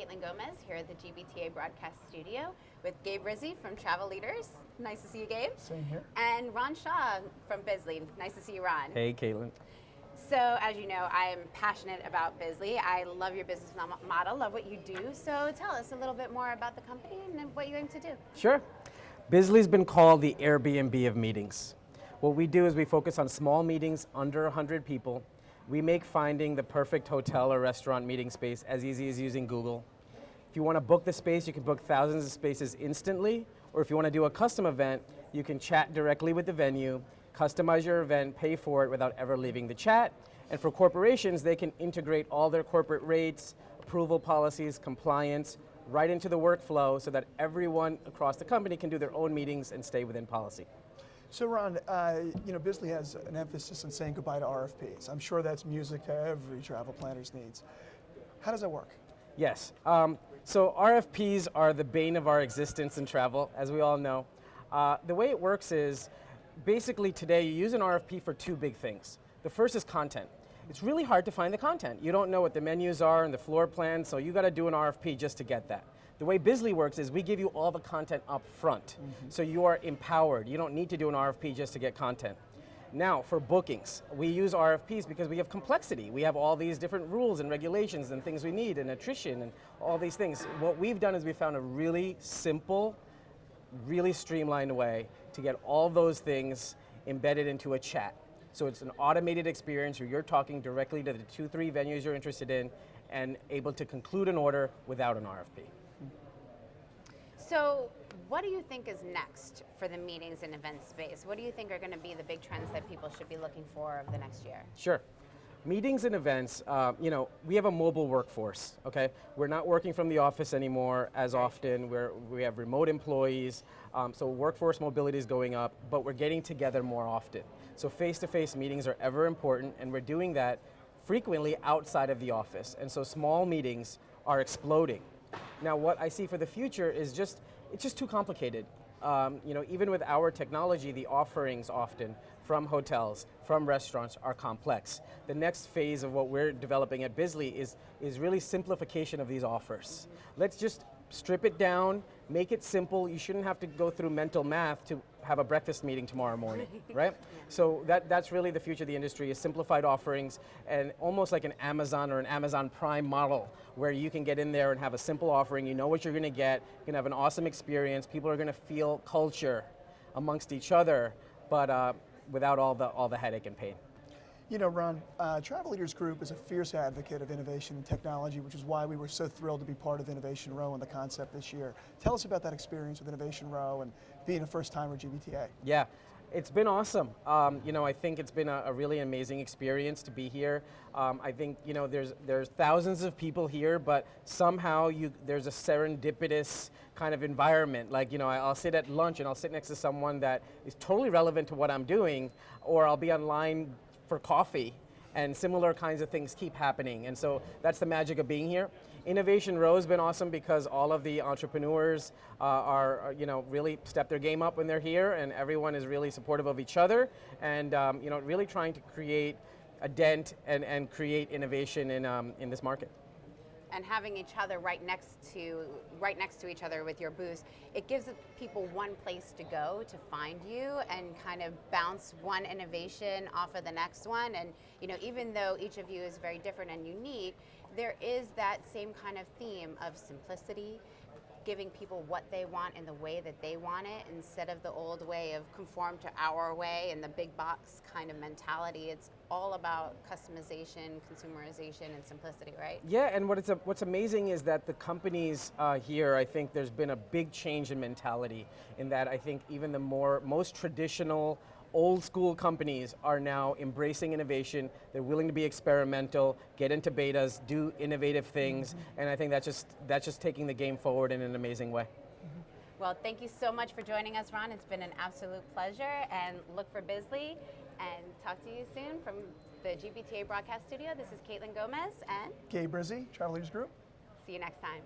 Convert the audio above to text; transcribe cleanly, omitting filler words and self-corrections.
Caitlin Gomez here at the GBTA broadcast studio with Gabe Bizly from Travel Leaders. Nice to see you, Gabe. Same here. And Ron Shaw from Bizly. Nice to see you, Ron. Hey, Caitlin. So, as you know, I am passionate about Bizly. I love your business model, love what you do. So tell us a little bit more about the company and what you aim to do. Sure. Bizly's been called the Airbnb of meetings. What we do is we focus on small meetings under 100 people. We make finding the perfect hotel or restaurant meeting space as easy as using Google. If you want to book the space, you can book thousands of spaces instantly, or if you want to do a custom event, you can chat directly with the venue, customize your event, pay for it without ever leaving the chat. And for corporations, they can integrate all their corporate rates, approval policies, compliance, right into the workflow so that everyone across the company can do their own meetings and stay within policy. So Ron, Bizly has an emphasis on saying goodbye to RFPs. I'm sure that's music to every travel planner's needs. How does that work? Yes, so RFPs are the bane of our existence in travel, as we all know. The way it works is, basically today you use an RFP for two big things. The first is content. It's really hard to find the content. You don't know what the menus are and the floor plans, so you got to do an RFP just to get that. The way Bizly works is we give you all the content up front, so you are empowered. You don't need to do an RFP just to get content. Now, for bookings, we use RFPs because we have complexity. We have all these different rules and regulations and things we need and attrition and all these things. What we've done is we found a really simple, really streamlined way to get all those things embedded into a chat. So it's an automated experience where you're talking directly to the 2-3 venues you're interested in and able to conclude an order without an RFP. So what do you think is next for the meetings and event space? What do you think are going to be the big trends that people should be looking for over the next year? Sure. Meetings and events, we have a mobile workforce, okay? We're not working from the office anymore as often. We have remote employees, so workforce mobility is going up, but we're getting together more often. So face-to-face meetings are ever important, and we're doing that frequently outside of the office. And so small meetings are exploding. Now, what I see for the future is it's just too complicated. Even with our technology, the offerings often from hotels, from restaurants are complex. The next phase of what we're developing at Bizly is really simplification of these offers. Let's just strip it down, make it simple. You shouldn't have to go through mental math to have a breakfast meeting tomorrow morning, right? So that's really the future of the industry, is simplified offerings and almost like an Amazon or an Amazon Prime model where you can get in there and have a simple offering. You know what you're going to get. You can have an awesome experience. People are going to feel culture amongst each other, but without all the headache and pain. You know, Ron, Travel Leaders Group is a fierce advocate of innovation and technology, which is why we were so thrilled to be part of Innovation Row and the concept this year. Tell us about that experience with Innovation Row and being a first-timer GBTA. Yeah, it's been awesome. I think it's been a really amazing experience to be here. I think there's thousands of people here, but somehow there's a serendipitous kind of environment. Like, I'll sit at lunch and I'll sit next to someone that is totally relevant to what I'm doing, or I'll be online for coffee, and similar kinds of things keep happening. And so that's the magic of being here. Innovation Row has been awesome because all of the entrepreneurs are really step their game up when they're here, and everyone is really supportive of each other, and really trying to create a dent and create innovation in this market. And having each other right next to each other with your booths, it gives people one place to go to find you and kind of bounce one innovation off of the next one. And even though each of you is very different and unique, there is that same kind of theme of simplicity, giving people what they want in the way that they want it, instead of the old way of conform to our way and the big box kind of mentality. It's all about customization, consumerization, and simplicity, right? Yeah, and what's amazing is that the companies here, I think there's been a big change in mentality, in that I think even the most traditional old school companies are now embracing innovation. They're willing to be experimental, get into betas, do innovative things, and I think that's just taking the game forward in an amazing way. Well, thank you so much for joining us, Ron. It's been an absolute pleasure, and look for Bizly, and talk to you soon from the GBTA broadcast studio. This is Caitlin Gomez and Gabe Bizly, Travel Leaders Group. See you next time.